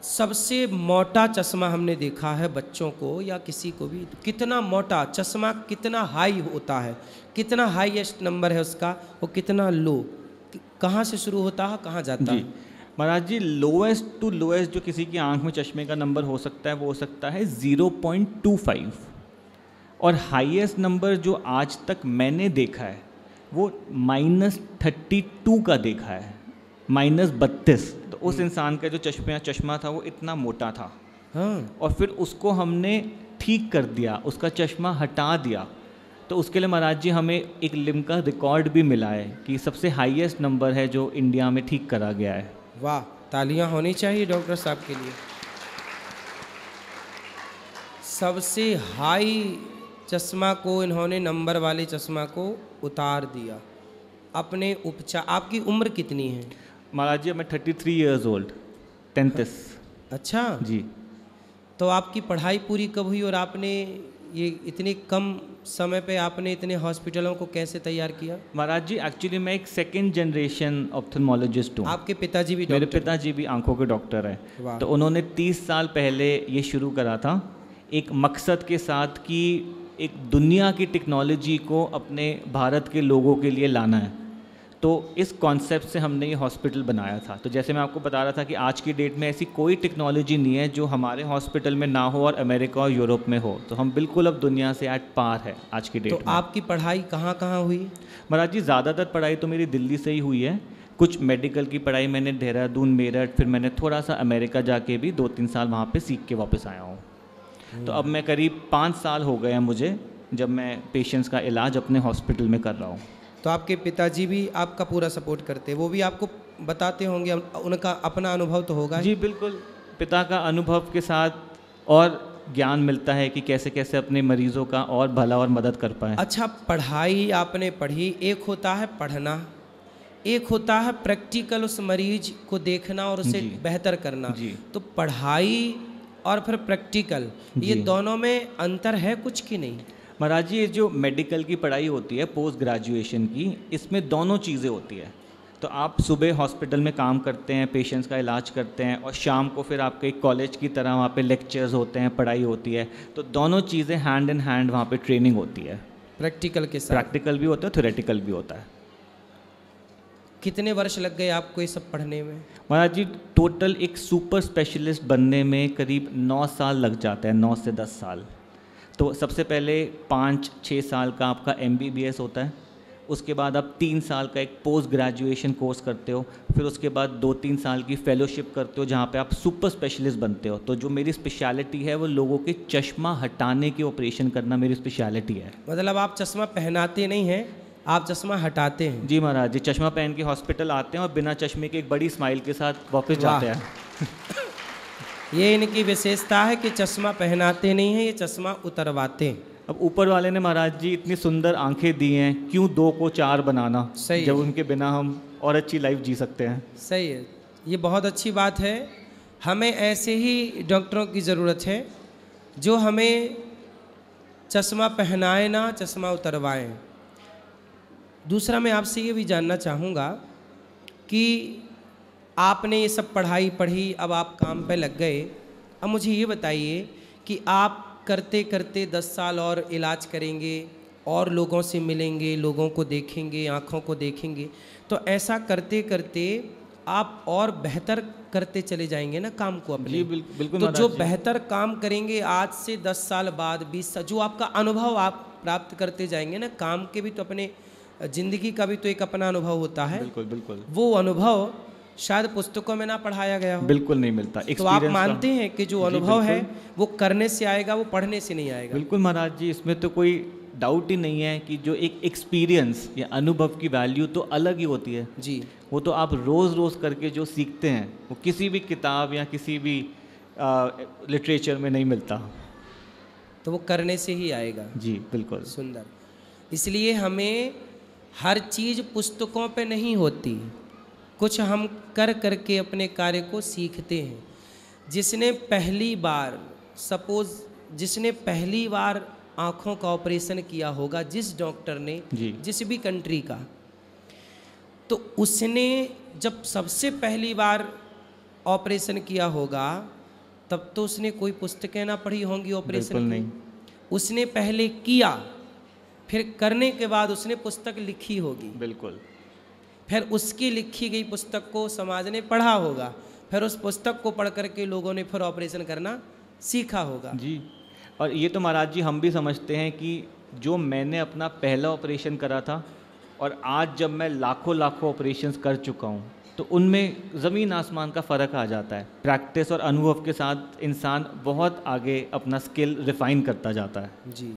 सबसे मोटा चश्मा हमने देखा है बच्चों को या किसी को भी, कितना मोटा चश्मा, कितना हाई होता है, कितना हाईएस्ट नंबर है उसका, और कितना लो, कहाँ से शुरू होता है, कहाँ जाता जी है? महाराज जी, लोएस्ट टू लोएस्ट जो किसी की आंख में चश्मे का नंबर हो सकता है वो हो सकता है 0.25, और हाईएस्ट नंबर जो आज तक मैंने देखा है वो -32 का देखा है, -32। तो उस इंसान का जो चश्मा था वो इतना मोटा था। हाँ, और फिर उसको हमने ठीक कर दिया, उसका चश्मा हटा दिया। तो उसके लिए महाराज जी हमें एक लिम्का रिकॉर्ड भी मिला है कि सबसे हाईएस्ट नंबर है जो इंडिया में ठीक करा गया है। वाह, तालियां होनी चाहिए डॉक्टर साहब के लिए। सबसे हाई चश्मा को इन्होंने, नंबर वाले चश्मा को उतार दिया। अपने उपचार, आपकी उम्र कितनी है? महाराज जी मैं 33 ईयर्स ओल्ड, 33। अच्छा जी तो आपकी पढ़ाई पूरी कब हुई और आपने ये इतने कम समय पे आपने इतने हॉस्पिटलों को कैसे तैयार किया? महाराज जी एक्चुअली मैं एक सेकेंड जनरेशन ऑप्थेल्मोलॉजिस्ट हूँ। आपके पिताजी भी मेरे डॉक्टर? पिताजी भी आंखों के डॉक्टर हैं। वाह। तो उन्होंने 30 साल पहले ये शुरू करा था एक मकसद के साथ कि एक दुनिया की टेक्नोलॉजी को अपने भारत के लोगों के लिए लाना है। तो इस कॉन्सेप्ट से हमने ये हॉस्पिटल बनाया था। तो जैसे मैं आपको बता रहा था कि आज की डेट में ऐसी कोई टेक्नोलॉजी नहीं है जो हमारे हॉस्पिटल में ना हो और अमेरिका और यूरोप में हो। तो हम बिल्कुल अब दुनिया से एट पार है आज की डेट तो में। आपकी पढ़ाई कहाँ कहाँ हुई? महाराज जी ज़्यादातर पढ़ाई तो मेरी दिल्ली से ही हुई है। कुछ मेडिकल की पढ़ाई मैंने देहरादून, मेरठ, फिर मैंने थोड़ा सा अमेरिका जाके भी 2-3 साल वहाँ पे सीख के वापस आया हूँ। तो अब मैं करीब 5 साल हो गए हैं मुझे जब मैं पेशेंट्स का इलाज अपने हॉस्पिटल में कर रहा हूँ। तो आपके पिताजी भी आपका पूरा सपोर्ट करते हैं, वो भी आपको बताते होंगे, उनका अपना अनुभव तो होगा ही? जी बिल्कुल, पिता का अनुभव के साथ और ज्ञान मिलता है कि कैसे कैसे अपने मरीज़ों का और भला और मदद कर पाएँ। अच्छा, पढ़ाई आपने पढ़ी, एक होता है पढ़ना, एक होता है प्रैक्टिकल उस मरीज को देखना और उसे जी। बेहतर करना। जी। तो पढ़ाई और फिर प्रैक्टिकल, ये जी। दोनों में अंतर है कुछ कि नहीं? महाराज जी ये जो मेडिकल की पढ़ाई होती है पोस्ट ग्रेजुएशन की, इसमें दोनों चीज़ें होती है। तो आप सुबह हॉस्पिटल में काम करते हैं, पेशेंट्स का इलाज करते हैं, और शाम को फिर आपके एक कॉलेज की तरह वहाँ पे लेक्चर्स होते हैं, पढ़ाई होती है। तो दोनों चीज़ें हैंड इन हैंड वहाँ पे ट्रेनिंग होती है। प्रैक्टिकल के साथ? प्रैक्टिकल भी होता है, थ्योरेटिकल भी होता है। कितने वर्ष लग गए आपको ये सब पढ़ने में? महाराज जी टोटल एक सुपर स्पेशलिस्ट बनने में करीब 9 साल लग जाता है, 9 से 10 साल। तो सबसे पहले 5-6 साल का आपका MBBS होता है, उसके बाद आप 3 साल का एक पोस्ट ग्रेजुएशन कोर्स करते हो, फिर उसके बाद 2-3 साल की फेलोशिप करते हो जहाँ पे आप सुपर स्पेशलिस्ट बनते हो। तो जो मेरी स्पेशलिटी है वो लोगों के चश्मा हटाने के ऑपरेशन करना मेरी स्पेशलिटी है। मतलब आप चश्मा पहनाते नहीं हैं, आप चश्मा हटाते हैं? जी महाराज जी, चश्मा पहन के हॉस्पिटल आते हैं और बिना चश्मे के एक बड़ी स्माइल के साथ वापस जाते हैं। ये इनकी विशेषता है कि चश्मा पहनाते नहीं हैं, ये चश्मा उतरवाते हैं। अब ऊपर वाले ने महाराज जी इतनी सुंदर आंखें दी हैं, क्यों 2 को 4 बनाना? सही जब है। उनके बिना हम और अच्छी लाइफ जी सकते हैं। सही है, ये बहुत अच्छी बात है। हमें ऐसे ही डॉक्टरों की ज़रूरत है जो हमें चश्मा पहनाए ना, चश्मा उतरवाएं। दूसरा मैं आपसे ये भी जानना चाहूँगा कि आपने ये सब पढ़ाई पढ़ी, अब आप काम पे लग गए। अब मुझे ये बताइए कि आप करते करते 10 साल और इलाज करेंगे और लोगों से मिलेंगे, लोगों को देखेंगे, आँखों को देखेंगे, तो ऐसा करते करते आप और बेहतर करते चले जाएंगे ना काम को अपने। जी बिल्कुल तो महाराज जो जी। बेहतर काम करेंगे आज से 10 साल बाद, 20 साल, जो आपका अनुभव आप प्राप्त करते जाएंगे ना, काम के भी तो अपने ज़िंदगी का भी तो एक अपना अनुभव होता है। बिल्कुल बिल्कुल। वो अनुभव शायद पुस्तकों में ना पढ़ाया गया हो। बिल्कुल नहीं मिलता। तो आप मानते हैं कि जो अनुभव है वो करने से आएगा, वो पढ़ने से नहीं आएगा? बिल्कुल महाराज जी, इसमें तो कोई डाउट ही नहीं है कि जो एक एक्सपीरियंस या अनुभव की वैल्यू तो अलग ही होती है जी। वो तो आप रोज़ रोज़ करके जो सीखते हैं वो किसी भी किताब या किसी भी लिटरेचर में नहीं मिलता। तो वो करने से ही आएगा। जी बिल्कुल। सुंदर। इसलिए हमें हर चीज़ पुस्तकों पे नहीं होती, कुछ हम कर करके अपने कार्य को सीखते हैं। जिसने पहली बार, सपोज जिसने पहली बार आँखों का ऑपरेशन किया होगा, जिस डॉक्टर ने, जिस भी कंट्री का, तो उसने जब सबसे पहली बार ऑपरेशन किया होगा तब तो उसने कोई पुस्तकें ना पढ़ी होंगी ऑपरेशन बिल्कुल की। नहीं। उसने पहले किया, फिर करने के बाद उसने पुस्तक लिखी होगी, बिल्कुल। फिर उसकी लिखी गई पुस्तक को समाज ने पढ़ा होगा, फिर उस पुस्तक को पढ़ करके लोगों ने फिर ऑपरेशन करना सीखा होगा। जी, और ये तो महाराज जी हम भी समझते हैं कि जो मैंने अपना पहला ऑपरेशन करा था और आज जब मैं लाखों लाखों ऑपरेशंस कर चुका हूँ, तो उनमें ज़मीन आसमान का फ़र्क आ जाता है। प्रैक्टिस और अनुभव के साथ इंसान बहुत आगे अपना स्किल रिफ़ाइन करता जाता है। जी।